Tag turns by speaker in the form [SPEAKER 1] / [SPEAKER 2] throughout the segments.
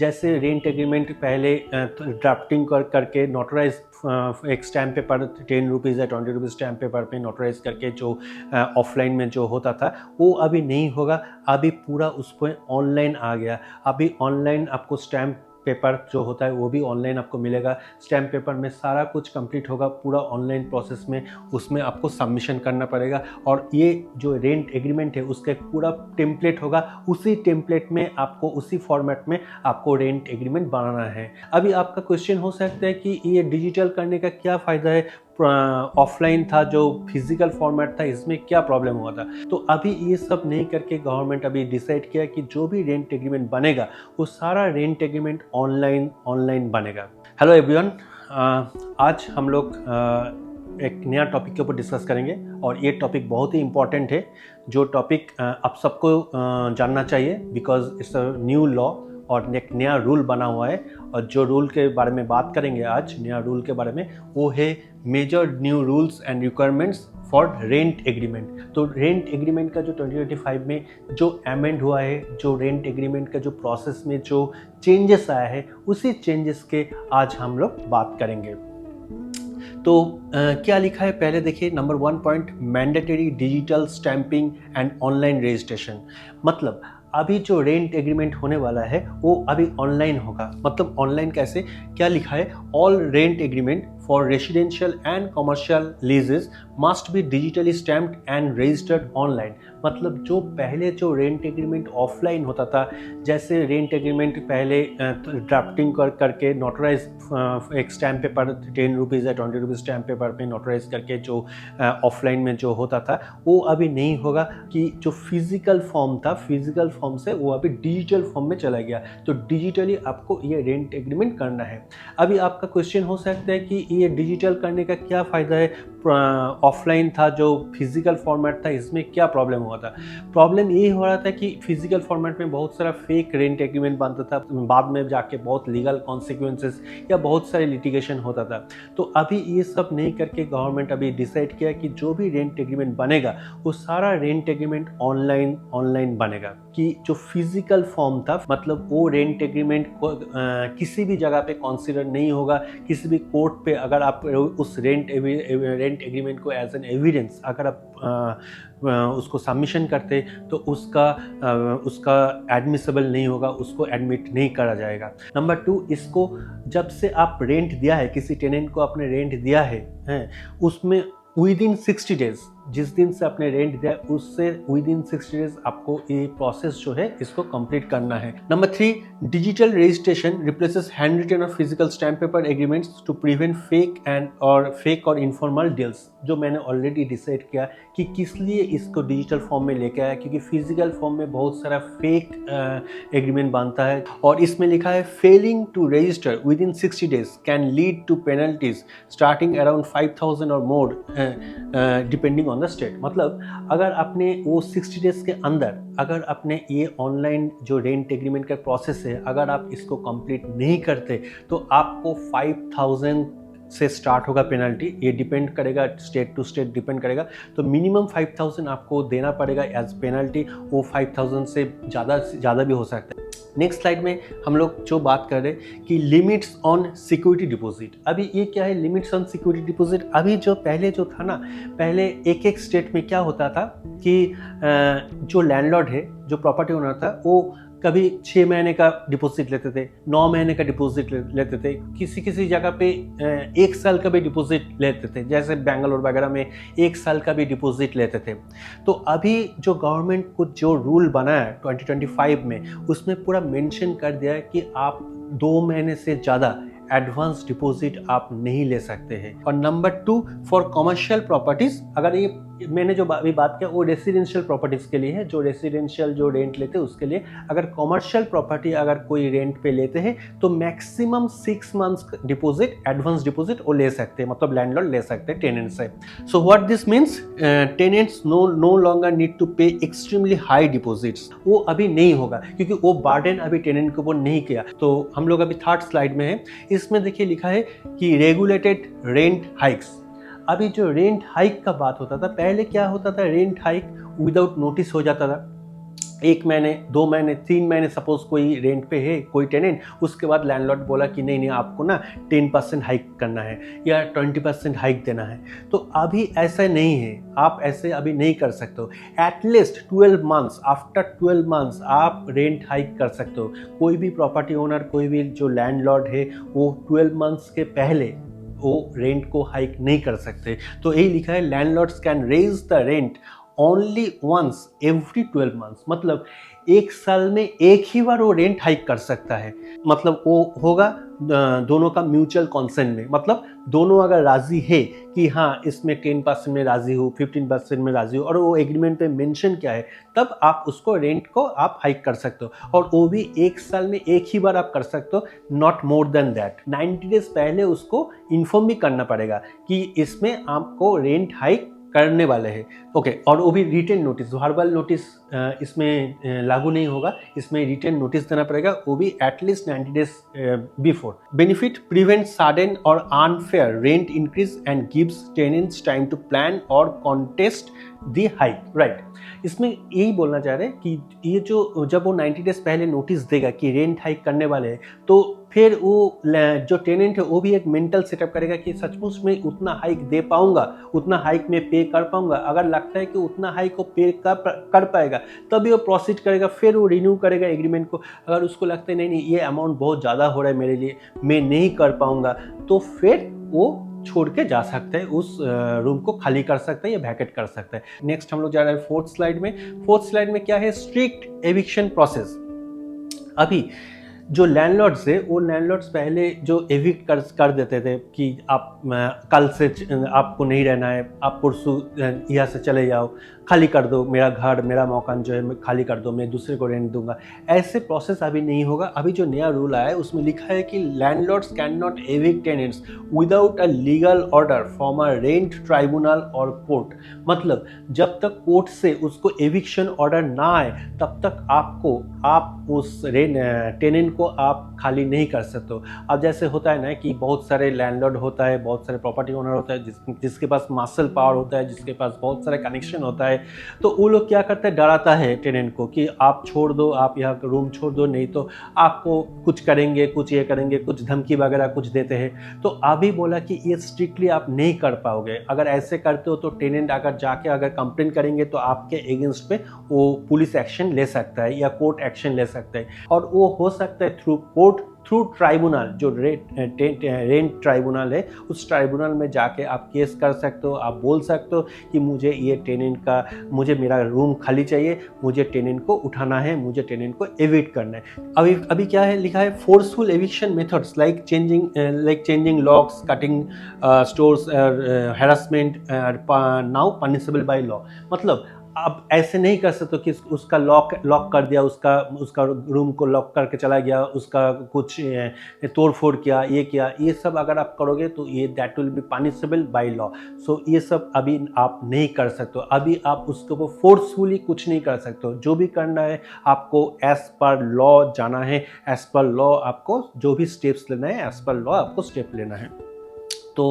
[SPEAKER 1] जैसे rent agreement पहले drafting करके नोटराइज एक स्टैम्प पेपर 10 रुपीज़ या 20 रुपीज़ स्टैम्प पेपर पे नोटराइज करके जो ऑफलाइन में जो होता था वो अभी नहीं होगा। अभी पूरा उसको ऑनलाइन आ गया। अभी ऑनलाइन आपको स्टैम्प पेपर जो होता है वो भी ऑनलाइन आपको मिलेगा। स्टैम्प पेपर में सारा कुछ कंप्लीट होगा पूरा ऑनलाइन प्रोसेस में, उसमें आपको सबमिशन करना पड़ेगा और ये जो रेंट एग्रीमेंट है उसका एक पूरा टेम्पलेट होगा। उसी टेम्पलेट में आपको उसी फॉर्मेट में आपको रेंट एग्रीमेंट बनाना है। अभी आपका क्वेश्चन हो सकता है कि ये डिजिटल करने का क्या फ़ायदा है, ऑफलाइन था जो फिजिकल फॉर्मेट था इसमें क्या प्रॉब्लम हुआ था। तो अभी ये सब नहीं करके गवर्नमेंट अभी डिसाइड किया कि जो भी रेंट एग्रीमेंट बनेगा वो सारा रेंट एग्रीमेंट ऑनलाइन बनेगा। हेलो एवरीवन, आज हम लोग एक नया टॉपिक के ऊपर डिस्कस करेंगे और ये टॉपिक बहुत ही इम्पॉर्टेंट है। जो टॉपिक आप सबको जानना चाहिए because it's a new law और एक नया रूल बना हुआ है। और जो रूल के बारे में बात करेंगे आज, नया रूल के बारे में, वो है major new rules and requirements for rent agreement. तो रेंट एग्रीमेंट का जो 2025 में जो अमेंड हुआ है, जो रेंट एग्रीमेंट का जो प्रोसेस में जो चेंजेस आया है, उसी चेंजेस के आज हम लोग बात करेंगे। तो क्या लिखा है पहले देखिए। Number 1 point, mandatory digital stamping and online registration. मतलब अभी जो रेंट एग्रीमेंट होने वाला है वो अभी ऑनलाइन होगा। मतलब ऑनलाइन कैसे, क्या लिखा है, all rent agreement for residential and commercial लीजेस must be digitally stamped and registered online. मतलब जो पहले जो रेंट एग्रीमेंट ऑफलाइन होता था, जैसे रेंट एग्रीमेंट पहले ड्राफ्टिंग करके नोटराइज एक स्टैम्प पेपर 10 रुपीज़ या 20 रुपीज़ स्टैम्प पेपर पे नोटराइज करके जो ऑफलाइन में जो होता था वो अभी नहीं होगा। कि जो फिजिकल फॉर्म था, फिजिकल फॉर्म से वो अभी डिजिटल फॉर्म में चला गया। तो डिजिटली आपको ये रेंट एग्रीमेंट करना है। अभी आपका क्वेश्चन हो सकता है कि ये डिजिटल करने का क्या फ़ायदा है, ऑफलाइन था जो फिजिकल फॉर्मेट था इसमें क्या प्रॉब्लम हुआ था। प्रॉब्लम ये हो रहा था कि फिजिकल फॉर्मेट में बहुत सारा फेक रेंट एग्रीमेंट बनता था, बाद में जाके बहुत लीगल कॉन्सिक्वेंसेस या बहुत सारे लिटिगेशन होता था। तो अभी ये सब नहीं करके गवर्नमेंट अभी डिसाइड किया कि जो भी रेंट एग्रीमेंट बनेगा वो सारा रेंट एग्रीमेंट ऑनलाइन बनेगा। कि जो फिजिकल फॉर्म था, मतलब वो रेंट एग्रीमेंट को किसी भी जगह पे कंसीडर नहीं होगा। किसी भी कोर्ट पे अगर आप उस रेंट एग्रीमेंट को एज एन एविडेंस अगर आप उसको सबमिशन करते तो उसका एडमिसेबल नहीं होगा, उसको एडमिट नहीं करा जाएगा। नंबर 2, इसको जब से आप रेंट दिया है, किसी टेनेंट को आपने रेंट दिया है उसमें विदिन 60 डेज, जिस दिन से आपने रेंट दिया उससे विदिन 60 डेज आपको ये प्रोसेस जो है इसको कंप्लीट करना है। Number 3, digital registration replaces hand written और physical stamp paper agreements to prevent fake और इनफॉर्मल डील्स। जो मैंने ऑलरेडी डिसाइड किया कि किस लिए इसको डिजिटल फॉर्म में लेके आया, क्योंकि फिजिकल फॉर्म में बहुत सारा फेक एग्रीमेंट बनता है। और इसमें लिखा है failing to register within 60 days can lead to penalties starting around 5,000 और more depending on the state. मतलब अगर आपने वो 60 डेज के अंदर अगर आपने ये ऑनलाइन जो रेंट एग्रीमेंट का प्रोसेस है अगर आप इसको कंप्लीट नहीं करते तो आपको 5,000 से स्टार्ट होगा पेनल्टी। ये डिपेंड करेगा, स्टेट टू स्टेट डिपेंड करेगा। तो मिनिमम 5,000 आपको देना पड़ेगा एज पेनल्टी। वो 5,000 से ज़्यादा भी हो सकता है। नेक्स्ट स्लाइड में हम लोग जो बात कर रहे हैं कि लिमिट्स ऑन सिक्योरिटी डिपॉजिट। अभी ये क्या है लिमिट्स ऑन सिक्योरिटी डिपॉजिट? अभी जो पहले जो था ना, पहले एक स्टेट में क्या होता था कि जो लैंडलॉर्ड है, जो प्रॉपर्टी ओनर था, वो कभी 6 महीने का डिपॉजिट लेते थे, 9 महीने का डिपॉजिट लेते थे, किसी जगह पे 1 साल का भी डिपॉजिट लेते थे। जैसे बेंगलोर वगैरह में 1 साल का भी डिपॉजिट लेते थे। तो अभी जो गवर्नमेंट को जो रूल बना है 2025 में, उसमें पूरा मेंशन कर दिया है कि आप 2 महीने से ज़्यादा एडवांस डिपॉजिट आप नहीं ले सकते हैं। और नंबर 2, फॉर कमर्शियल प्रॉपर्टीज, अगर ये मैंने जो अभी बात किया वो रेसिडेंशियल प्रॉपर्टीज के लिए है, जो रेसिडेंशियल जो रेंट लेते हैं उसके लिए। अगर कमर्शियल प्रॉपर्टी अगर कोई रेंट पे लेते हैं तो maximum 6 months deposit, advance deposit वो ले सकते हैं, मतलब लैंडलॉर्ड ले सकते हैं टेनेंट से। So what this means, tenants no longer need to pay extremely high deposits. वो अभी नहीं होगा क्योंकि वो बर्डन अभी टेनेंट को वो नहीं किया। तो हम लोग अभी 3rd स्लाइड में है। इसमें देखिए लिखा है कि रेगुलेटेड रेंट हाइक्स। अभी जो रेंट हाइक का बात होता था, पहले क्या होता था, रेंट हाइक विदाउट नोटिस हो जाता था। 1 महीने, 2 महीने, 3 महीने सपोज कोई रेंट पे है कोई टेनेंट, उसके बाद लैंडलॉर्ड बोला कि नहीं आपको ना 10% हाइक करना है या 20% हाइक देना है। तो अभी ऐसा नहीं है, आप ऐसे अभी नहीं कर सकते हो। एटलीस्ट 12 मंथ्स, आफ्टर 12 मंथ्स आप रेंट हाइक कर सकते हो। कोई भी प्रॉपर्टी ओनर, कोई भी जो लैंडलॉर्ड है, वो 12 मंथ्स के पहले वो रेंट को हाइक नहीं कर सकते। तो यही लिखा है, landlords can raise the rent only once every 12 months, मतलब 1 साल में एक ही बार वो रेंट हाइक कर सकता है। मतलब वो होगा दोनों का म्यूचुअल कंसेंट में, मतलब दोनों अगर राजी है कि हाँ इसमें 10% में राजी हो, 15% में राजी हो, और वो एग्रीमेंट पे मेंशन क्या है, तब आप उसको रेंट को आप हाइक कर सकते हो। और वो भी 1 साल में एक ही बार आप कर सकते हो, not more than that. 90 days पहले उसको इन्फॉर्म भी करना पड़ेगा कि इसमें आपको रेंट हाइक करने वाले हैं। ओके, और वो भी रिटेन नोटिस, वर्बल नोटिस इसमें लागू नहीं होगा, इसमें रिटेन नोटिस देना पड़ेगा, वो भी at least 90 days before. Benefit, prevent sudden और unfair rent increase and gives tenants time to plan और कॉन्टेस्ट दी हाइक, राइट। इसमें यही बोलना चाह रहे हैं कि ये जो जब वो 90 डेज पहले नोटिस देगा कि रेंट हाइक करने वाले हैं, तो फिर वो जो टेनेंट है वो भी एक मेंटल सेटअप करेगा कि सचमुच में उतना हाइक दे पाऊंगा, उतना हाइक में पे कर पाऊंगा। अगर लगता है कि उतना हाइक को पे कर पाएगा, तभी वो प्रोसीड करेगा, फिर वो रिन्यू करेगा एग्रीमेंट को। अगर उसको लगता है नहीं ये अमाउंट बहुत ज़्यादा हो रहा है मेरे लिए, मैं नहीं कर पाऊंगा, तो फिर वो छोड़ के जा सकते हैं, उस रूम को खाली कर सकते हैं या वैकेट कर सकते हैं। नेक्स्ट हम लोग जा रहे हैं 4th स्लाइड में। 4th स्लाइड में क्या है, स्ट्रिक्ट एविक्शन प्रोसेस। अभी जो लैंडलॉर्ड्स है, वो लैंडलॉर्ड्स पहले जो एविक्ट कर देते थे कि आप कल से आपको नहीं रहना है, आप परसों यहाँ से चले जाओ, खाली कर दो मेरा घर, मेरा मकान जो है मैं खाली कर दो, मैं दूसरे को रेंट दूंगा। ऐसे प्रोसेस अभी नहीं होगा। अभी जो नया रूल आया है उसमें लिखा है कि landlords can not evict tenants without a legal order from a rent tribunal और कोर्ट। मतलब जब तक कोर्ट से उसको एविक्शन ऑर्डर ना आए, तब तक आप उस टेनेंट को आप खाली नहीं कर सकते हो। अब जैसे होता है ना कि बहुत सारे लैंडलॉर्ड होता है, बहुत सारे प्रॉपर्टी ओनर होता है, जिसके पास मार्शल पावर होता है, जिसके पास बहुत सारे कनेक्शन होता है, तो वो लोग क्या करते हैं, डराता है टेनेंट को कि आप छोड़ दो, आप यहाँ रूम छोड़ दो, नहीं तो आपको कुछ करेंगे, कुछ ये करेंगे, कुछ धमकी वगैरह कुछ देते हैं। तो अभी बोला कि ये स्ट्रिक्टली आप नहीं कर पाओगे। अगर ऐसे करते हो तो टेनेंट अगर जाके अगर कंप्लेन करेंगे तो आपके अगेंस्ट में वो पुलिस एक्शन ले सकता है या कोर्ट एक्शन ले सकता है। और वो हो सकता है थ्रू कोर्ट, थ्रू ट्राइब्यूनल, जो रेंट ट्राइब्यूनल है, उस ट्राइब्यूनल में जाके आप केस कर सकते हो। आप बोल सकते हो कि मुझे ये टेनेंट का, मुझे मेरा रूम खाली चाहिए, मुझे टेनेंट को उठाना है, मुझे टेनेंट को एविक्ट करना है। अभी क्या है लिखा है, forceful eviction methods like changing locks, cutting stores, harassment now punishable by law. मतलब आप ऐसे नहीं कर सकते कि उसका लॉक कर दिया, उसका रूम को लॉक करके चला गया, उसका कुछ तोड़ फोड़ किया, ये सब अगर आप करोगे तो ये that will be punishable by law. So ये सब अभी आप नहीं कर सकते हो। अभी आप उसके ऊपर फोर्सफुली कुछ नहीं कर सकते हो। जो भी करना है आपको एज पर लॉ जाना है, एज पर लॉ आपको जो भी स्टेप्स लेना है, एज पर लॉ आपको स्टेप लेना है। तो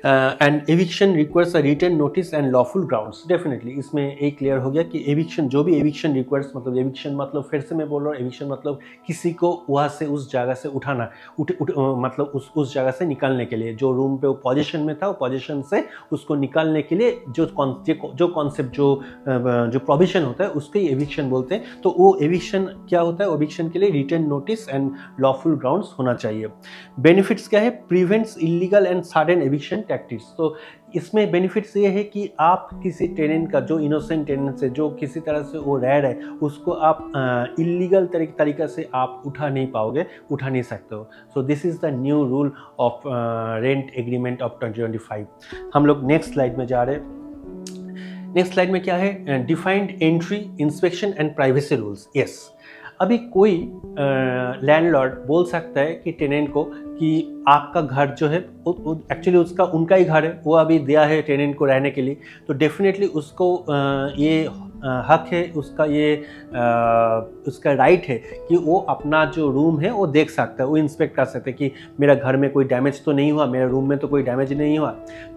[SPEAKER 1] and eviction requires a written notice and lawful grounds. Definitely इसमें एक क्लियर हो गया कि एविक्शन, जो भी एविक्शन रिक्वायर्स, मतलब एविक्शन मतलब फिर से मैं बोल रहा हूँ, एविक्शन मतलब किसी को वहाँ से उस जगह से उठाना, मतलब उस जगह से निकालने के लिए, जो रूम पे वो पोजीशन में था, वो पोजीशन से उसको निकालने के लिए जो कॉन्सेप्ट, जो प्रोविजन होता है, उसको ही एविक्शन बोलते हैं। तो वो एविक्शन क्या होता है, एविक्शन के लिए written notice and lawful grounds होना चाहिए। बेनिफिट्स क्या है, prevents illegal and sudden eviction tactics. तो इसमें बेनिफिट्स ये है कि आप किसी टेनेंट का, जो इनोसेंट टेनेंट से, जो किसी तरह से वो रह रहे, उसको आप इलीगल तरीका से आप उठा नहीं पाओगे, उठा नहीं सकते हो। So this is the new rule of rent agreement of 2025। हम लोग नेक्स्ट स्लाइड में जा रहे हैं। नेक्स्ट स्लाइड में क्या है, defined entry, inspection and privacy rules. Yes, अभी कोई लैंडलॉर्ड बोल सकता है कि टेनेंट को कि आपका घर जो है एक्चुअली उनका ही घर है, वो अभी दिया है टेनेंट को रहने के लिए, तो डेफिनेटली उसको ये हक है, उसका ये उसका राइट है कि वो अपना जो रूम है वो देख सकता है, वो इंस्पेक्ट कर सकता है कि मेरा घर में कोई डैमेज तो नहीं हुआ, मेरे रूम में तो कोई डैमेज नहीं हुआ,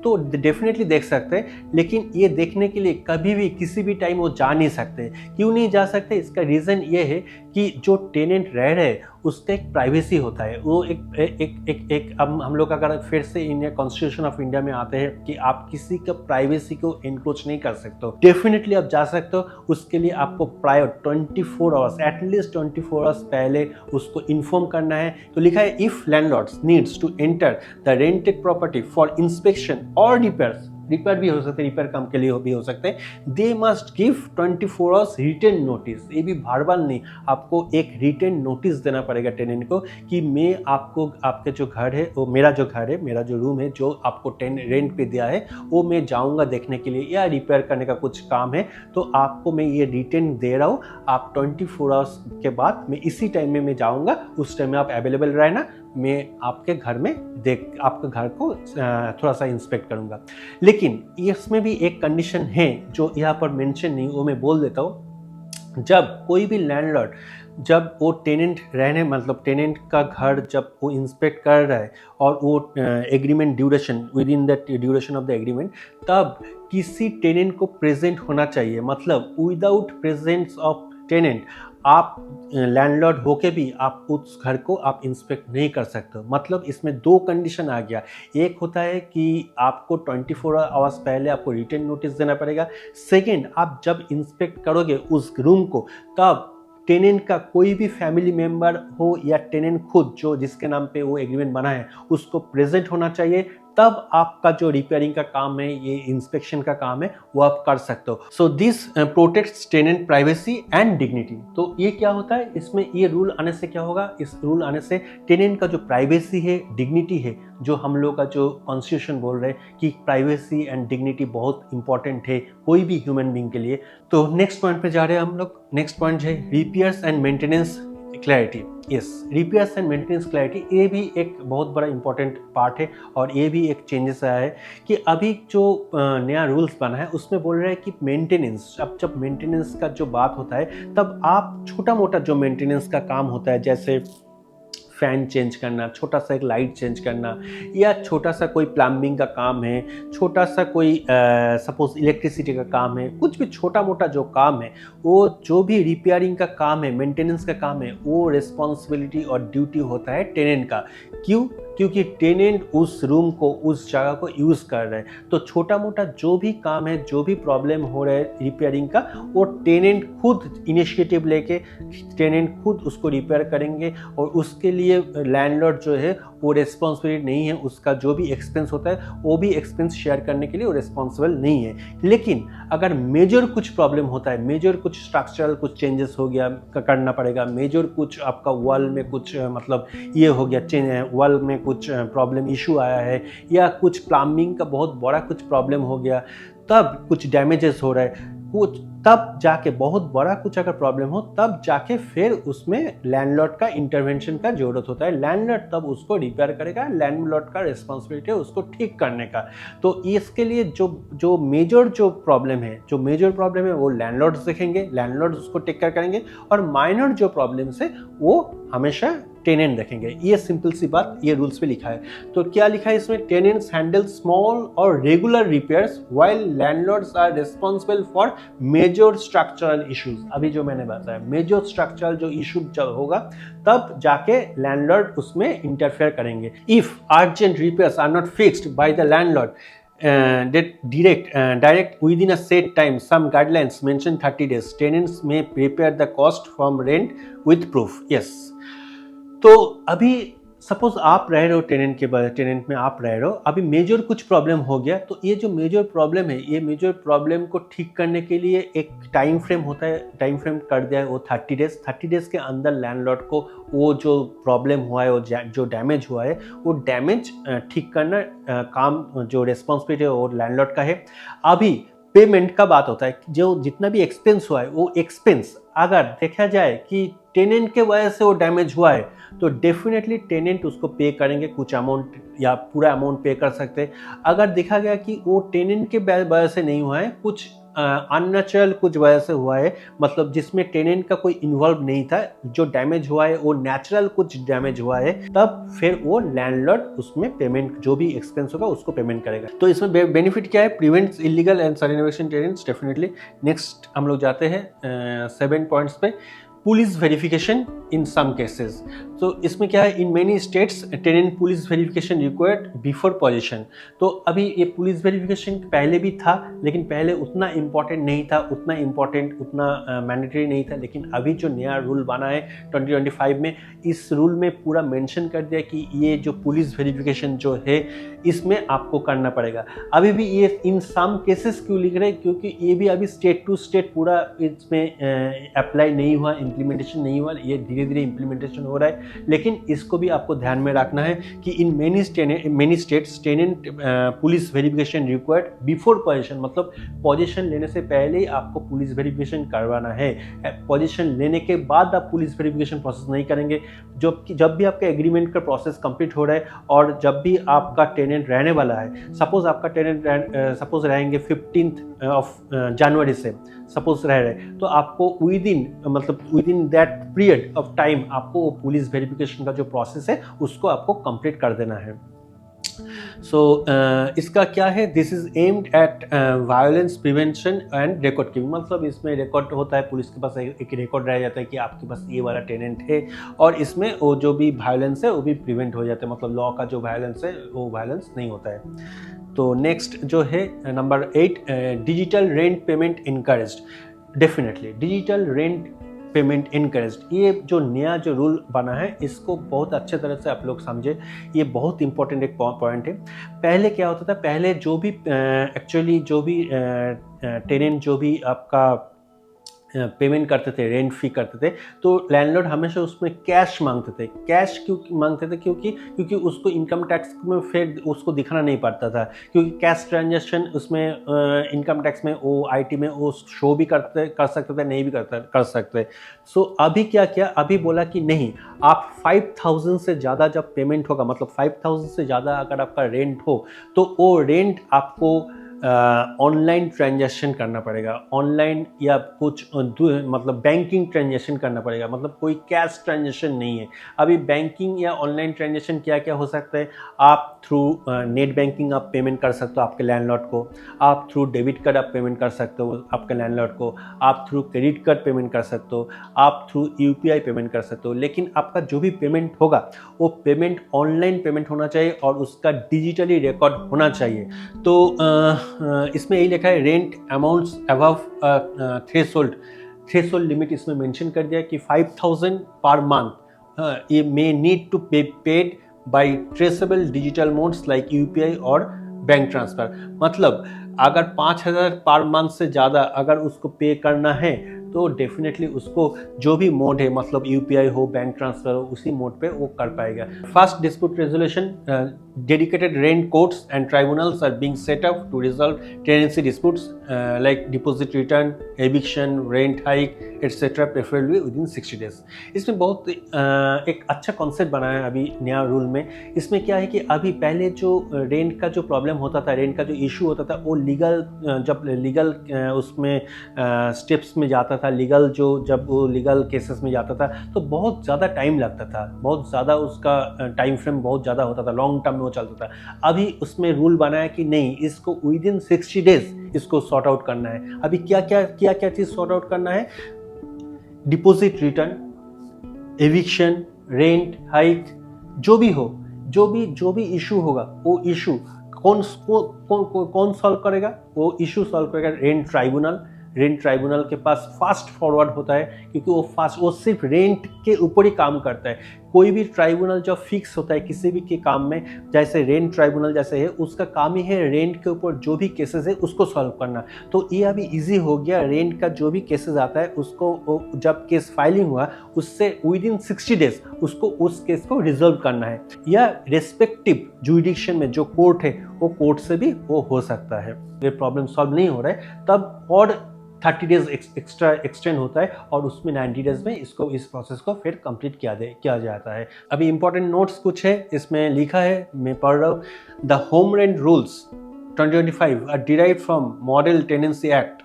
[SPEAKER 1] तो डेफिनेटली देख सकते हैं। लेकिन ये देखने के लिए कभी भी किसी भी टाइम वो जा नहीं सकते। क्यों नहीं जा सकते? इसका रीज़न ये है कि जो टेनेंट रह रहे हैं उसका एक प्राइवेसी होता है। वो एक अब हम लोग अगर फिर से इंडिया कॉन्स्टिट्यूशन ऑफ इंडिया में आते हैं कि आप किसी का प्राइवेसी को एनक्रोच नहीं कर सकते हो, डेफिनेटली आप जा सकते हो। उसके लिए आपको प्रायर 24 आवर्स, एटलीस्ट 24 आवर्स पहले उसको इन्फॉर्म करना है। तो लिखा है if landlords needs to enter the rented property for inspection और रिपेयर्स, रिपेयर भी हो सकते हैं, रिपेयर काम के लिए भी हो सकते हैं, they must give 24 hours written notice. ये भी बार बार नहीं, आपको एक रिटन नोटिस देना पड़ेगा टेनेंट को कि मैं आपको, आपके जो घर है वो मेरा जो घर है, मेरा जो रूम है जो आपको रेंट पे दिया है वो मैं जाऊंगा देखने के लिए या रिपेयर करने का कुछ काम है, तो आपको मैं ये रिटन दे रहा हूँ। आप 24 आवर्स के बाद मैं इसी टाइम में मैं जाऊँगा, उस टाइम में आप अवेलेबल रहना, मैं आपके घर में आपके घर को थोड़ा सा इंस्पेक्ट करूँगा। लेकिन इसमें भी एक कंडीशन है जो यहाँ पर मेंशन नहीं, वो मैं बोल देता हूँ। जब कोई भी लैंडलॉर्ड, जब वो टेनेंट रहने, मतलब टेनेंट का घर जब वो इंस्पेक्ट कर रहा है और वो agreement duration, with in the duration of the agreement, तब किसी टेनेंट को प्रेजेंट होना चाहिए। मतलब विदाउट प्रेजेंस ऑफ टेनेंट आप लैंडलॉर्ड होके भी आप उस घर को आप इंस्पेक्ट नहीं कर सकते। मतलब इसमें दो कंडीशन आ गया। एक होता है कि आपको 24 आवर्स पहले आपको रिटन नोटिस देना पड़ेगा। सेकंड, आप जब इंस्पेक्ट करोगे उस रूम को, तब टेनेंट का कोई भी फैमिली मेंबर हो या टेनेंट खुद जो जिसके नाम पे वो एग्रीमेंट बना है उसको प्रेजेंट होना चाहिए। तब आपका जो रिपेयरिंग का काम है, ये इंस्पेक्शन का काम है, वो आप कर सकते हो। So this protects tenant privacy and dignity. तो ये क्या होता है, इसमें ये रूल आने से क्या होगा, इस रूल आने से टेनेंट का जो प्राइवेसी है, डिग्निटी है, जो हम लोग का जो कॉन्स्टिट्यूशन बोल रहे हैं कि प्राइवेसी एंड डिग्निटी बहुत इंपॉर्टेंट है कोई भी ह्यूमन बींग के लिए। तो नेक्स्ट पॉइंट पे जा रहे हैं हम लोग। नेक्स्ट पॉइंट है repairs and maintenance clarity. Yes, repairs and maintenance clarity, ये भी एक बहुत बड़ा इंपॉर्टेंट पार्ट है और ये भी एक चेंजेस आया है कि अभी जो नया रूल्स बना है उसमें बोल रहे हैं कि मेंटेनेंस, अब जब मेंटेनेंस का जो बात होता है तब आप छोटा मोटा जो मेंटेनेंस का काम होता है, जैसे फैन चेंज करना, छोटा सा एक लाइट चेंज करना, या छोटा सा कोई प्लम्बिंग का काम है, छोटा सा कोई सपोज इलेक्ट्रिसिटी का काम है, कुछ भी छोटा मोटा जो काम है, वो जो भी रिपेयरिंग का काम है, मेंटेनेंस का काम है, वो रिस्पॉन्सिबिलिटी और ड्यूटी होता है टेनेंट का। क्यों? क्योंकि टेनेंट उस रूम को, उस जगह को यूज़ कर रहे हैं। तो छोटा मोटा जो भी काम है, जो भी प्रॉब्लम हो रहा है रिपेयरिंग का, वो टेनेंट खुद इनिशिएटिव लेके टेनेंट खुद उसको रिपेयर करेंगे और उसके लिए लैंडलॉर्ड जो है वो रिस्पॉन्सिबिलिटी नहीं है। उसका जो भी एक्सपेंस होता है वो भी एक्सपेंस शेयर करने के लिए वो रिस्पॉन्सिबल नहीं है। लेकिन अगर मेजर कुछ प्रॉब्लम होता है, मेजर कुछ स्ट्रक्चरल कुछ चेंजेस हो गया, करना पड़ेगा, मेजर कुछ आपका वॉल में कुछ मतलब ये हो गया, वॉल में कुछ प्रॉब्लम इशू आया है, या कुछ प्लम्बिंग का बहुत बड़ा कुछ प्रॉब्लम हो गया, तब कुछ डैमेजेस हो रहा है कुछ, तब जाके बहुत बड़ा कुछ अगर प्रॉब्लम हो, तब जाके फिर उसमें लैंडलॉर्ड का इंटरवेंशन का जरूरत होता है। लैंडलॉर्ड तब उसको रिपेयर करेगा, लैंडलॉर्ड का रिस्पॉन्सिबिलिटी है उसको ठीक करने का। तो इसके लिए जो मेजर जो प्रॉब्लम है वो लैंडलॉर्ड्स देखेंगे, लैंडलॉर्ड्स उसको टेक केयर करेंगे, और माइनर जो प्रॉब्लम्स है वो हमेशा टेनेंट देखेंगे। ये सिंपल सी बात ये रूल्स पे लिखा है। तो क्या लिखा है इसमें, टेनेंट्स हैंडल स्मॉल और regular repairs while landlords are responsible for major structural issues. अभी जो मैंने बताया मेजर स्ट्रक्चरल जो इशू जब होगा तब जाके लैंडलॉर्ड उसमें इंटरफेयर करेंगे। If urgent repairs are not fixed by the landlord direct within a set time, some guidelines mention 30 days. Tenants may prepare the cost from rent with proof. Yes. तो अभी suppose आप रह रहे हो tenant में आप रह रहे हो, अभी मेजर कुछ प्रॉब्लम हो गया, तो ये जो मेजर प्रॉब्लम है, ये मेजर प्रॉब्लम को ठीक करने के लिए एक टाइम फ्रेम होता है, टाइम फ्रेम कर दिया है वो 30 डेज। 30 डेज के अंदर लैंडलॉर्ड को वो जो प्रॉब्लम हुआ है, वो जो डैमेज हुआ है, वो डैमेज ठीक करना काम जो रिस्पॉन्सिबिलिटी है वो लैंडलॉर्ड का है। अभी पेमेंट का बात होता है, जो जितना भी एक्सपेंस हुआ है वो एक्सपेंस अगर देखा जाए कि टेनेंट के वजह से वो डैमेज हुआ है तो डेफिनेटली टेनेंट उसको पे करेंगे, कुछ अमाउंट या पूरा अमाउंट पे कर सकते हैं। अगर देखा गया कि वो टेनेंट के वजह से नहीं हुआ है, कुछ अननेचुरल कुछ वजह से हुआ है, मतलब जिसमें टेनेंट का कोई इन्वॉल्व नहीं था, जो डैमेज हुआ है वो नेचुरल कुछ डैमेज हुआ है, तब फिर वो लैंडलॉर्ड उसमें पेमेंट जो भी एक्सपेंस होगा उसको पेमेंट करेगा। तो इसमें बेनिफिट क्या है? Prevents illegal and sudden eviction tenants, definitely. Next हम लोग जाते हैं 7 पॉइंट्स पे। Police verification in some cases. तो इसमें क्या है? In many states tenant police verification required before position. तो अभी ये पुलिस वेरिफिकेशन पहले भी था, लेकिन पहले उतना इम्पोर्टेंट नहीं था, उतना मैंडेटरी नहीं था। लेकिन अभी जो नया रूल बना है 2025 में, इस रूल में पूरा मेंशन कर दिया कि ये जो पुलिस वेरिफिकेशन जो है इसमें आपको करना पड़ेगा। अभी भी ये इन सम केसेस क्यों लिख रहे हैं? क्योंकि ये भी अभी स्टेट टू स्टेट पूरा इसमें अप्लाई नहीं हुआ, इम्प्लीमेंटेशन नहीं हुआ, ये धीरे धीरे इम्प्लीमेंटेशन हो रहा है। लेकिन इसको भी आपको ध्यान में रखना है कि in many states tenant police verification required before possession, मतलब पोजीशन लेने से पहले ही आपको पुलिस वेरिफिकेशन करवाना है। पोजीशन लेने के बाद आप पुलिस वेरिफिकेशन प्रोसेस नहीं करेंगे। जब भी आपका एग्रीमेंट का प्रोसेस कंप्लीट हो रहा है और जब भी आपका टेनेंट रहने वाला है, सपोज आपका टेनेंट सपोज रहेंगे 15 ऑफ जनवरी से सपोज रह रहे, तो आपको with in that period of time आपको वो पुलिस वेरिफिकेशन का जो प्रोसेस है उसको आपको कंप्लीट कर देना है। सो इसका क्या है? This is aimed at violence prevention and record keeping, मतलब इसमें रिकॉर्ड होता है, पुलिस के पास एक रिकॉर्ड रह जाता है कि आपके पास ये वाला टेनेंट है, और इसमें वो जो भी वायलेंस है वो भी प्रिवेंट हो जाता है, मतलब लॉ का जो वायलेंस है वो वायलेंस नहीं होता है। तो नेक्स्ट जो है number 8, digital rent payment encouraged. Definitely digital rent payment encouraged, ये जो नया जो रूल बना है इसको बहुत अच्छे तरह से आप लोग समझे, ये बहुत इंपॉर्टेंट एक पॉइंट है। पहले क्या होता था? पहले जो भी एक्चुअली जो भी टेनेंट जो भी आपका पेमेंट करते थे, रेंट फी करते थे, तो लैंडलॉर्ड हमेशा उसमें कैश मांगते थे। कैश क्यों मांगते थे? क्योंकि उसको इनकम टैक्स में फिर उसको दिखाना नहीं पड़ता था, क्योंकि कैश ट्रांजैक्शन उसमें इनकम टैक्स में वो आईटी में वो शो भी कर सकते थे, नहीं भी कर सकते। सो अभी क्या किया? अभी बोला कि नहीं, आप 5000 से ज़्यादा जब पेमेंट होगा, मतलब 5000 से ज़्यादा अगर आपका रेंट हो, तो वो रेंट आपको ऑनलाइन ट्रांजैक्शन करना पड़ेगा, ऑनलाइन या कुछ मतलब बैंकिंग ट्रांजैक्शन करना पड़ेगा, मतलब कोई कैश ट्रांजैक्शन नहीं है। अभी बैंकिंग या ऑनलाइन ट्रांजैक्शन क्या क्या हो सकता है? आप थ्रू नेट बैंकिंग आप पेमेंट कर सकते हो आपके लैंडलॉर्ड को, आप थ्रू डेबिट कार्ड आप पेमेंट कर सकते हो आपके लैंडलॉर्ड को, आप थ्रू क्रेडिट कार्ड पेमेंट कर सकते हो, आप थ्रू यूपीआई पेमेंट कर सकते हो। लेकिन आपका जो भी पेमेंट होगा वो पेमेंट ऑनलाइन पेमेंट होना चाहिए और उसका डिजिटली रिकॉर्ड होना चाहिए। तो इसमें यही लिखा है, rent amounts above threshold limit इसमें मेंशन कर दिया कि 5000 पर मंथ ये may need to be paid by traceable digital modes like UPI और बैंक ट्रांसफर। मतलब अगर 5000 पर मंथ से ज़्यादा अगर उसको पे करना है तो डेफिनेटली उसको जो भी मोड है, मतलब यूपीआई हो, बैंक ट्रांसफर हो, उसी मोड पे वो कर पाएगा। Fast dispute resolution, dedicated rent courts and tribunals are being set up to resolve tenancy disputes like deposit return, eviction, rent hike, etc. preferably within 60 days। इसमें बहुत एक अच्छा कॉन्सेप्ट बना है अभी नया रूल में। इसमें क्या है कि अभी पहले जो रेंट का जो प्रॉब्लम होता था, रेंट का जो इशू होता था, वो जब लीगल उसमें स्टेप्स में जाता था, जब वो लीगल केसेस में जाता था तो बहुत ज़्यादा टाइम लगता था, बहुत ज़्यादा उसका टाइम फ्रेम बहुत ज़्यादा होता था, लॉन्ग टर्म में वो चलता था। अभी उसमें रूल बनाया कि नहीं, इसको विद इन 60 डेज इसको सॉर्ट आउट करना है। अभी क्या चीज़ सॉर्ट आउट करना है? Deposit return, eviction, rent hike, जो भी इशू होगा, वो इशू कौन सॉल्व करेगा? वो इशू सॉल्व करेगा रेंट ट्राइब्यूनल के पास फास्ट फॉरवर्ड होता है, क्योंकि वो सिर्फ रेंट के ऊपर ही काम करता है। कोई भी ट्राइब्यूनल जो फिक्स होता है किसी भी के काम में, जैसे रेंट ट्राइब्यूनल जैसे है, उसका काम ही है रेंट के ऊपर जो भी केसेस है उसको सॉल्व करना। तो ये अभी इजी हो गया, रेंट का जो भी केसेस आता है उसको जब केस फाइलिंग हुआ उससे विद इन 60 डेज उसको उस केस को रिजॉल्व करना है, या रेस्पेक्टिव जुडिक्शन में जो कोर्ट है वो कोर्ट से भी वो हो सकता है। ये प्रॉब्लम सॉल्व नहीं हो रहा है तब और 30 डेज एक्स्ट्रा एक्सटेंड होता है और उसमें 90 डेज में इस प्रोसेस को फिर कंप्लीट किया जाता है। अभी इंपॉर्टेंट नोट्स कुछ है, इसमें लिखा है, मैं पढ़ रहा हूँ। The home rent rules 2025 are derived from model tenancy act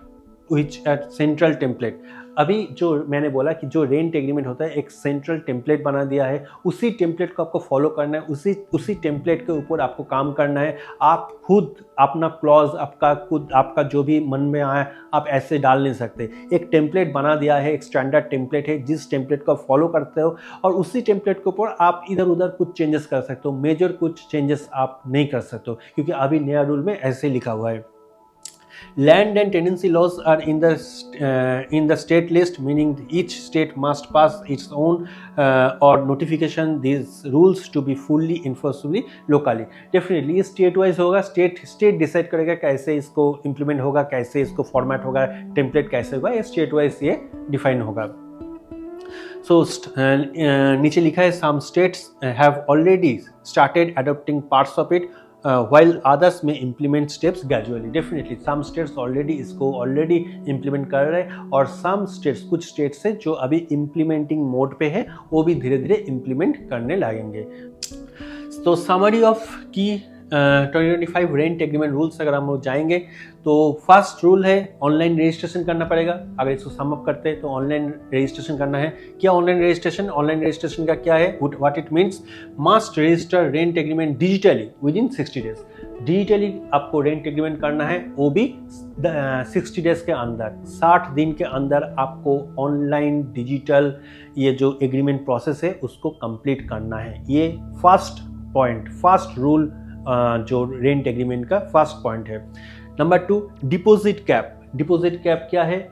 [SPEAKER 1] which at central template. अभी जो मैंने बोला कि जो रेंट एग्रीमेंट होता है एक सेंट्रल टेम्पलेट बना दिया है, उसी टेम्पलेट को आपको फॉलो करना है, उसी टेम्पलेट के ऊपर आपको काम करना है। आप खुद अपना क्लॉज आपका जो भी मन में आए आप ऐसे डाल नहीं सकते। एक टेम्पलेट बना दिया है, एक स्टैंडर्ड टेम्पलेट है, जिस टेम्पलेट को आप फॉलो करते हो और उसी टेम्पलेट के ऊपर आप इधर उधर कुछ चेंजेस कर सकते हो। मेजर कुछ चेंजेस आप नहीं कर सकते हो, क्योंकि अभी नया रूल में ऐसे लिखा हुआ है। Land and tenancy laws are in the state list, meaning each state must pass its own or notification these rules to be fully enforceable locally. Definitely ये state wise होगा, state decide करेगा कैसे इसको implement होगा, कैसे इसको format होगा, template कैसे होगा, ये state wise ये define होगा। So नीचे लिखा है some states have already started adopting parts of it, while others may implement steps gradually. Definitely some states इसको already implement कर रहे हैं, और some states कुछ states है जो अभी implementing mode पे है, वो भी धीरे धीरे implement करने लगेंगे। तो summary of की 2025 रेंट एग्रीमेंट रूल्स अगर हम लोग जाएंगे तो फर्स्ट रूल है ऑनलाइन रजिस्ट्रेशन करना पड़ेगा। अगर इसको सम अप करते हैं तो ऑनलाइन रजिस्ट्रेशन करना है। क्या ऑनलाइन रजिस्ट्रेशन का क्या है, what it means, must register rent agreement digitally with in 60 days. Digitally आपको रेंट एग्रीमेंट करना है, वो भी 60 डेज के अंदर, 60 दिन के अंदर आपको ऑनलाइन डिजिटल ये जो एग्रीमेंट प्रोसेस है उसको कंप्लीट करना है। ये फर्स्ट रूल जो रेंट एग्रीमेंट का फर्स्ट पॉइंट है। नंबर 2, डिपॉजिट कैप क्या है,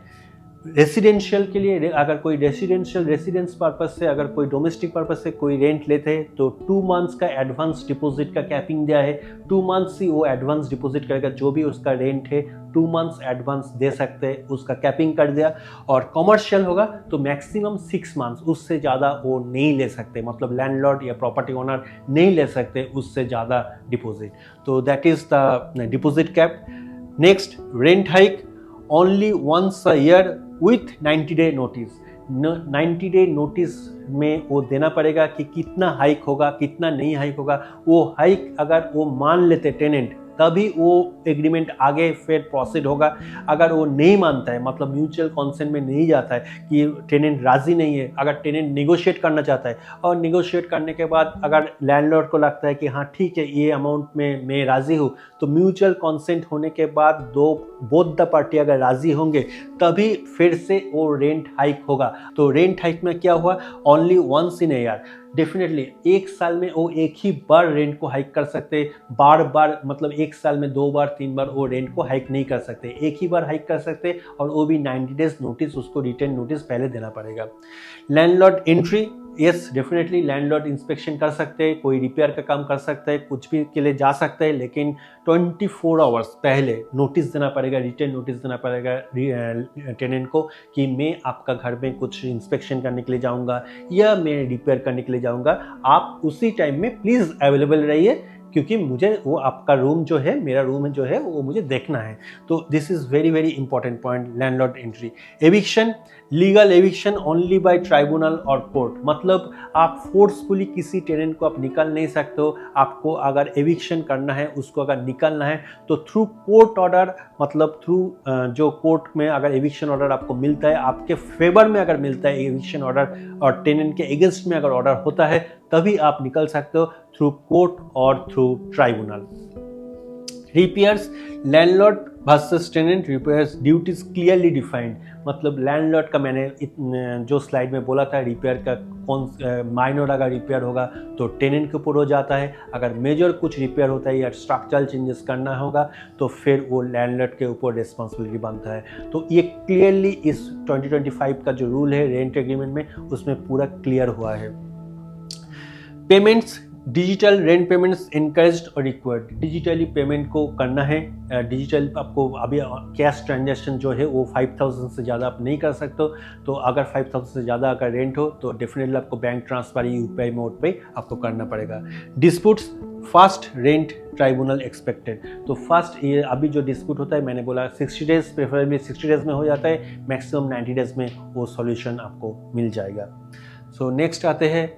[SPEAKER 1] रेसिडेंशियल के लिए अगर कोई रेसिडेंस पर्पज से, अगर कोई डोमेस्टिक पर्पज से कोई रेंट लेते हैं तो 2 मंथ्स का एडवांस डिपॉजिट का कैपिंग दिया है। 2 मंथ्स ही वो एडवांस डिपॉजिट करेगा, जो भी उसका रेंट है 2 मंथ्स एडवांस दे सकते हैं, उसका कैपिंग कर दिया। और कमर्शियल होगा तो मैक्सिमम 6 मंथ्स, उससे ज़्यादा वो नहीं ले सकते, मतलब लैंडलॉर्ड या प्रॉपर्टी ओनर नहीं ले सकते उससे ज़्यादा डिपॉजिट। तो that is the deposit cap. Next, rent hike only once a year with 90 day notice. 90 day notice में वो देना पड़ेगा कि कितना हाइक होगा, कितना नहीं हाइक होगा। वो हाइक अगर वो मान लेते टेनेंट, तभी वो एग्रीमेंट आगे फिर प्रोसीड होगा। अगर वो नहीं मानता है, मतलब म्यूचुअल कॉन्सेंट में नहीं जाता है कि टेनेंट राज़ी नहीं है, अगर टेनेंट नेगोशिएट करना चाहता है और नेगोशिएट करने के बाद अगर लैंडलॉर्ड को लगता है कि हाँ ठीक है ये अमाउंट में मैं राज़ी हूँ, तो म्यूचुअल कॉन्सेंट होने के बाद बोथ द पार्टी अगर राज़ी होंगे तभी फिर से वो रेंट हाइक होगा। तो रेंट हाइक में क्या हुआ, only once in a year. Definitely एक साल में वो एक ही बार रेंट को हाइक कर सकते, बार मतलब एक साल में 2 बार 3 बार वो रेंट को हाइक नहीं कर सकते, एक ही बार हाइक कर सकते, और वो भी 90 डेज नोटिस, उसको रिटर्न नोटिस पहले देना पड़ेगा। Landlord entry, yes definitely landlord inspection कर सकते हैं, कोई रिपेयर का काम कर सकते हैं, कुछ भी के लिए जा सकते हैं, लेकिन 24 आवर्स पहले नोटिस देना पड़ेगा, रिटर्न नोटिस देना पड़ेगा टेनेंट को कि मैं आपका घर में कुछ इंस्पेक्शन करने के लिए जाऊंगा या मैं रिपेयर करने के लिए जाऊंगा। आप उसी टाइम में प्लीज़ अवेलेबल रहिए, क्योंकि मुझे वो आपका रूम जो है, मेरा रूम जो है वो मुझे देखना है। तो this is very important point, landlord entry. Eviction, legal eviction only by tribunal और कोर्ट, मतलब आप फोर्सफुली किसी टेनेंट को आप निकाल नहीं सकते हो। आपको अगर एविक्शन करना है, उसको अगर निकालना है तो थ्रू कोर्ट ऑर्डर, मतलब थ्रू जो कोर्ट में अगर एविक्शन ऑर्डर आपको मिलता है, आपके फेवर में अगर मिलता है एविक्शन ऑर्डर और टेनेंट के अगेंस्ट में अगर ऑर्डर होता है, तभी आप निकल सकते हो थ्रू कोर्ट और through tribunal. Repairs, landlord versus tenant repairs duties clearly defined, मतलब लैंडलॉर्ड का मैंने जो स्लाइड में बोला था, रिपेयर का कौन माइनर अगर रिपेयर होगा तो टेनेंट के ऊपर हो जाता है, अगर मेजर कुछ रिपेयर होता है या स्ट्रक्चरल चेंजेस करना होगा तो फिर वो लैंडलॉर्ड के ऊपर रिस्पॉन्सिबिलिटी बनता है। तो ये क्लियरली इस 2025 का जो रूल है रेंट एग्रीमेंट में, उसमें पूरा क्लियर हुआ है। Payments, digital rent payments encouraged और रिक्वायर्ड, डिजिटली पेमेंट को करना है। डिजिटल आपको अभी कैश ट्रांजैक्शन जो है वो 5000 से ज़्यादा आप नहीं कर सकते हो, तो अगर 5000 से ज़्यादा अगर रेंट हो तो डेफिनेटली आपको बैंक ट्रांसफर यूपीआई मोड पे आपको करना पड़ेगा। Disputes, fast rent tribunal expected, तो फास्ट ये अभी जो डिस्प्यूट होता है, मैंने बोला 60 डेज, प्रेफरेबली 60 डेज में हो जाता है, मैक्सिमम 90 डेज में वो सॉल्यूशन आपको मिल जाएगा। सो नेक्स्ट आते हैं,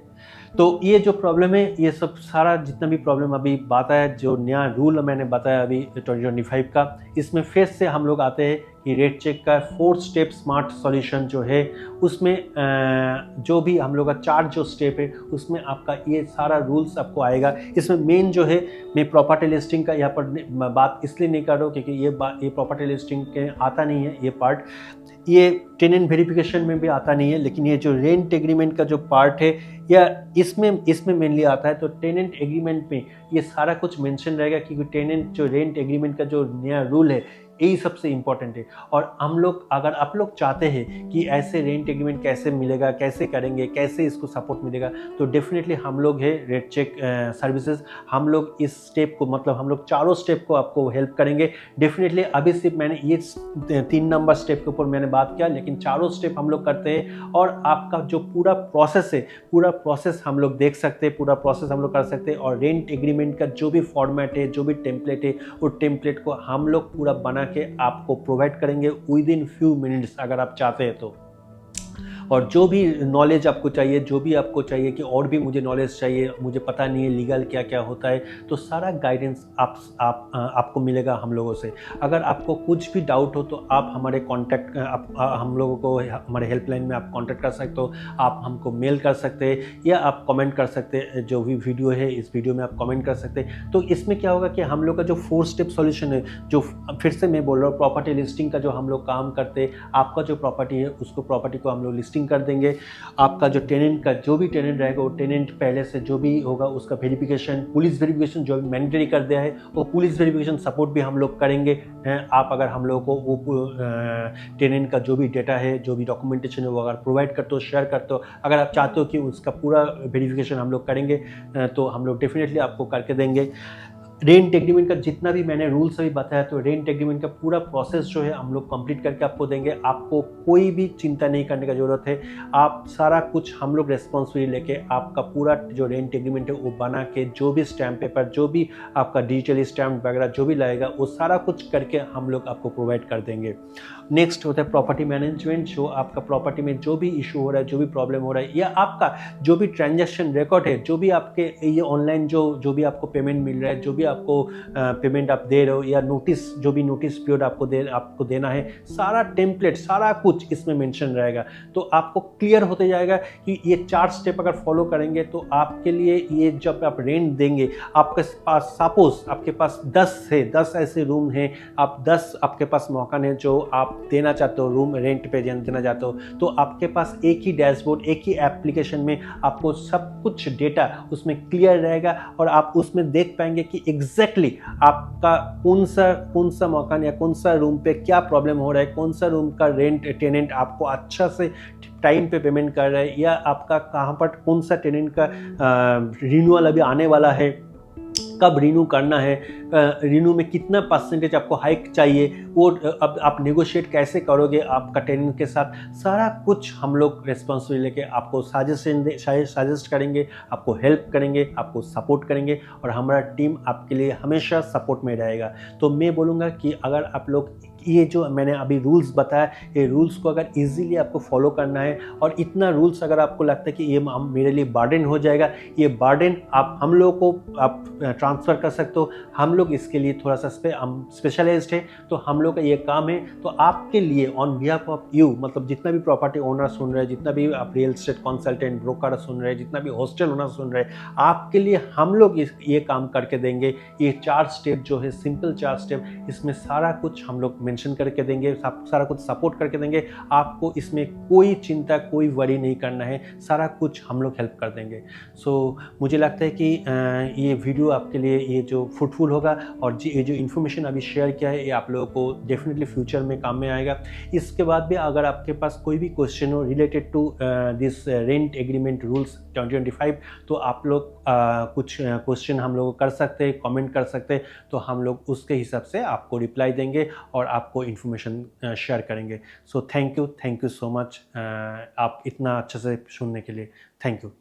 [SPEAKER 1] तो ये जो प्रॉब्लम है, ये सब सारा जितना भी प्रॉब्लम अभी बात है, जो नया रूल मैंने बताया अभी 2025 का, इसमें फिर से हम लोग आते हैं ये रेट चेक का 4 स्टेप स्मार्ट सॉल्यूशन जो है उसमें जो भी हम लोग का 4 जो स्टेप है उसमें आपका ये सारा रूल्स आपको आएगा। इसमें मेन जो है, मैं प्रॉपर्टी लिस्टिंग का यहाँ पर बात इसलिए नहीं कर रहा हूँ क्योंकि ये प्रॉपर्टी लिस्टिंग के आता नहीं है ये पार्ट, ये टेनेंट वेरिफिकेशन में भी आता नहीं है, लेकिन ये जो रेंट एग्रीमेंट का जो पार्ट है या इसमें मेनली आता है। तो टेनेंट एग्रीमेंट में ये सारा कुछ मेंशन रहेगा क्योंकि टेनेंट जो रेंट एग्रीमेंट का जो नया रूल है यही सबसे इम्पोर्टेंट है। और हम लोग, अगर आप लोग चाहते हैं कि ऐसे रेंट एग्रीमेंट कैसे मिलेगा, कैसे करेंगे, कैसे इसको सपोर्ट मिलेगा, तो डेफिनेटली हम लोग है रेट चेक सर्विसेज, हम लोग इस स्टेप को, मतलब हम लोग चारों स्टेप को आपको हेल्प करेंगे डेफिनेटली। अभी सिर्फ मैंने ये 3 नंबर स्टेप के ऊपर मैंने बात किया, लेकिन चारों स्टेप हम लोग करते हैं और आपका जो पूरा प्रोसेस है, पूरा प्रोसेस हम लोग देख सकते हैं, पूरा प्रोसेस हम लोग कर सकते हैं। और रेंट एग्रीमेंट का जो भी फॉर्मेट है, जो भी टेम्पलेट है, वो टेम्पलेट को हम लोग पूरा बना के आपको प्रोवाइड करेंगे विद इन फ्यू मिनट्स अगर आप चाहते हैं तो। और जो भी नॉलेज आपको चाहिए, जो भी आपको चाहिए कि और भी मुझे नॉलेज चाहिए, मुझे पता नहीं है लीगल क्या क्या होता है, तो सारा गाइडेंस आपको मिलेगा हम लोगों से। अगर आपको कुछ भी डाउट हो तो आप हमारे कॉन्टैक्ट, हम लोगों को हमारे हेल्पलाइन में आप कॉन्टैक्ट कर सकते हो, आप हमको मेल कर सकते हैं या आप कमेंट कर सकते हैं। जो भी वीडियो है इस वीडियो में आप कमेंट कर सकते हैं। तो इसमें क्या होगा कि हम लोग का जो 4 स्टेप सॉल्यूशन है, जो फिर से मैं बोल रहा हूँ, प्रॉपर्टी लिस्टिंग का जो हम लोग काम करते हैं, आपका जो प्रॉपर्टी है उसको, प्रॉपर्टी को हम लोग लिस्टिंग कर देंगे। आपका जो टेनेंट का जो भी टेनेंट रहेगा, वो टेनेंट पहले से जो भी होगा उसका वेरिफिकेशन, पुलिस वेरिफिकेशन जो मैंडेटरी कर दिया है, वो पुलिस वेरिफिकेशन सपोर्ट भी हम लोग करेंगे। आप अगर हम लोगों को वो टेनेंट का जो भी डेटा है, जो भी डॉक्यूमेंटेशन है, वो अगर प्रोवाइड करते हो, शेयर करते हो, अगर आप चाहते हो कि उसका पूरा वेरिफिकेशन हम लोग करेंगे, तो हम लोग डेफिनेटली आपको करके देंगे। रेंट एग्रीमेंट का जितना भी मैंने रूल्स अभी बताया, तो रेंट एग्रीमेंट का पूरा प्रोसेस जो है हम लोग कंप्लीट करके आपको देंगे। आपको कोई भी चिंता नहीं करने का ज़रूरत है। आप सारा कुछ हम लोग रेस्पॉन्सिबिलिटी लेके आपका पूरा जो रेंट एग्रीमेंट है वो बना के, जो भी स्टैम्प पेपर, जो भी आपका डिजिटली स्टैम्प वगैरह जो भी लगेगा, वो सारा कुछ करके हम लोग आपको प्रोवाइड कर देंगे। नेक्स्ट होता है प्रॉपर्टी मैनेजमेंट। जो आपका प्रॉपर्टी में जो भी इशू हो रहा है, जो भी प्रॉब्लम हो रहा है, या आपका जो भी ट्रांजैक्शन रिकॉर्ड है, जो भी आपके ये ऑनलाइन जो भी आपको पेमेंट मिल रहा है, जो भी आपको पेमेंट आप दे रहे हो, या नोटिस, जो भी नोटिस पीरियड आपको देना है, सारा टेम्पलेट, सारा कुछ इसमें मेंशन रहेगा। तो आपको क्लियर होते जाएगा कि ये 4 स्टेप अगर फॉलो करेंगे तो आपके लिए, ये जब आप रेंट देंगे, आपके पास सपोज आपके पास 10 ऐसे रूम हैं, आप 10 आपके पास मौका है जो आप देना चाहते हो, रूम रेंट पे देना चाहते हो, तो आपके पास एक ही डैशबोर्ड, एक ही एप्लीकेशन में आपको सब कुछ डेटा उसमें क्लियर रहेगा और आप उसमें देख पाएंगे कि एग्जैक्टली आपका कौन सा मकान या कौन सा रूम पे क्या प्रॉब्लम हो रहा है, कौन सा रूम का रेंट टेनेंट आपको अच्छा से टाइम पे पेमेंट कर रहा है, या आपका कहाँ पर कौन सा टेनेंट का रिन्यूअल अभी आने वाला है, कब रिन्यू करना है, रिन्यू में कितना परसेंटेज आपको हाइक चाहिए, वो अब आप नेगोशिएट कैसे करोगे आपका टेनेंट के साथ, सारा कुछ हम लोग रेस्पॉन्सिबिलिटी लेके आपको सजेस्ट करेंगे, आपको हेल्प करेंगे, आपको सपोर्ट करेंगे और हमारा टीम आपके लिए हमेशा सपोर्ट में रहेगा। तो मैं बोलूँगा कि अगर आप लोग ये जो मैंने अभी रूल्स बताया, ये रूल्स को अगर इजीली आपको फॉलो करना है, और इतना रूल्स अगर आपको लगता है कि ये मेरे लिए बर्डन हो जाएगा, ये बर्डन आप हम लोगों को आप ट्रांसफ़र कर सकते हो। हम लोग इसके लिए थोड़ा सा स्पेशलाइज्ड है, तो हम लोग का ये काम है। तो आपके लिए ऑन बिहाफ ऑफ यू, मतलब जितना भी प्रॉपर्टी ओनर सुन रहे हैं, जितना भी आप रियल एस्टेट कंसल्टेंट ब्रोकर सुन रहे हैं, जितना भी हॉस्टल ओनर सुन रहे हैं, आपके लिए हम लोग ये काम करके देंगे। ये 4 स्टेप जो है, सिंपल 4 स्टेप, इसमें सारा कुछ हम लोग मेंशन करके देंगे, सारा कुछ सपोर्ट करके देंगे। आपको इसमें कोई चिंता, कोई वरी नहीं करना है, सारा कुछ हम लोग हेल्प कर देंगे। सो मुझे लगता है कि ये वीडियो आपके लिए ये जो फ्रूटफुल होगा, और ये जो इन्फॉर्मेशन अभी शेयर किया है, ये आप लोगों को डेफिनेटली फ्यूचर में काम में आएगा। इसके बाद भी अगर आपके पास कोई भी क्वेश्चन हो related to this rent agreement rules 2025, तो आप लोग कुछ क्वेश्चन हम लोग कर सकते हैं, कमेंट कर सकते हैं, तो हम लोग उसके हिसाब से आपको रिप्लाई देंगे और आपको इन्फॉर्मेशन शेयर करेंगे। So thank you so much आप इतना अच्छे से सुनने के लिए। Thank you.